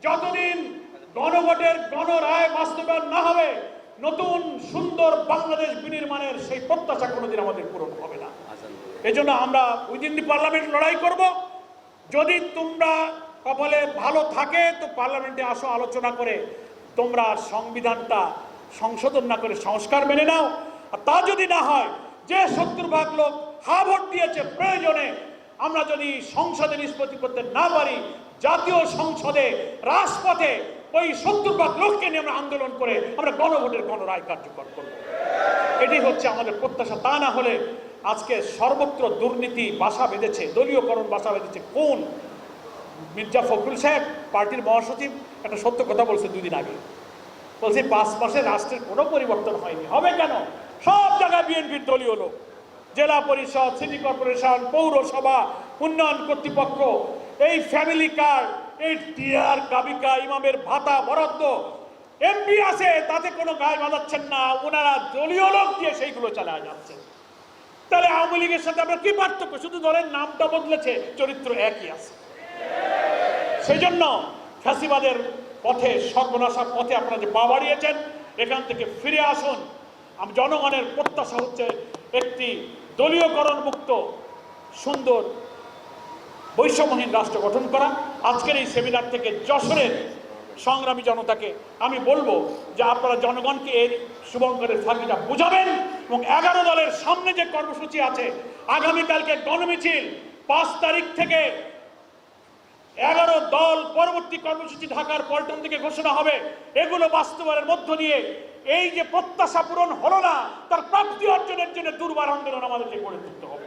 যতদিন গণভোটের গণরায় বাস্তবায়ন না হবে নতুন সুন্দর বাংলাদেশ বিনির্মাণের সেই প্রত্যাশা কোনোদিন আমাদের পূরণ হবে না। এজন্য আমরা উইদিন দি পার্লামেন্ট লড়াই করব। যদি তোমরা কপালে ভালো থাকে তো পার্লামেন্টে আসো, আলোচনা করে তোমরা সংবিধানটা সংশোধন না করে সংস্কার মেনে নাও। আর তা যদি না হয়, যে 70% লোক হা ভোট দিয়েছে, প্রয়োজনে আমরা যদি সংসদে নিষ্পত্তি করতে না পারি, জাতীয় সংসদে রাজপথে ওই 70% লোককে নিয়ে আমরা আন্দোলন করে আমরা গণভোটের গণরায় কার্যকর করব। এটি হচ্ছে আমাদের প্রত্যাশা। তা না হলে আজকে সর্বত্র দুর্নীতি বাসা বেঁধেছে, দলীয়করণ বাসা বেঁধেছে। কোন মির্জা ফখরুল সাহেব পার্টির মহাসচিব একটা সত্য কথা বলছে 2 দিন আগে, বলছে 5 মাসে রাষ্ট্রের কোনো পরিবর্তন হয়নি। হবে কেন? সব জায়গায় বিএনপির দলীয় লোক, জেলা পরিষদ, সিটি কর্পোরেশন, পৌরসভা, উন্নয়ন কর্তৃপক্ষ, এই ফ্যামিলি কার্ড, এই টিআর কাবিকা, ইমামের ভাতা বরাদ্দ, এমপি আছে তাতে কোনো গায়ে বাঁধাচ্ছেন না, ওনারা দলীয় লোক দিয়ে সেইগুলো চালায় যাচ্ছে। তাহলে আওয়ামী লীগের সাথে আমরা কি পার্থক্য? শুধু ধরেন নামটা বদলেছে, চরিত্র একই আছে। সেই জন্য ফ্যাসিবাদের পথে, সর্বনাশার পথে আপনারা যে পা বাড়িয়েছেন, এখান থেকে ফিরে আসুন। জনগণের প্রত্যাশা হচ্ছে একটি দলীয়করণ মুক্ত সুন্দর বৈষম্যহীন রাষ্ট্র গঠন করা। আজকের এই সেমিনার থেকে যশোরের সংগ্রামী জনতাকে আমি বলবো যে আপনারা জনগণকে এই শুভঙ্করের ফাঁকিটা বুঝাবেন এবং 11 দলের সামনে যে কর্মসূচি আছে, আগামীকালকে গণমিছিল 5 তারিখ থেকে 11 দল পরবর্তী কর্মসূচি ঢাকার পল্টন থেকে ঘোষণা হবে। এগুলো বাস্তবায়নের মধ্য দিয়ে এই যে প্রত্যাশা পূরণ হলো না, তার প্রাপ্তি অর্জনের জন্য দুর্বার আন্দোলন আমাদেরকে গড়ে তুলতে হবে।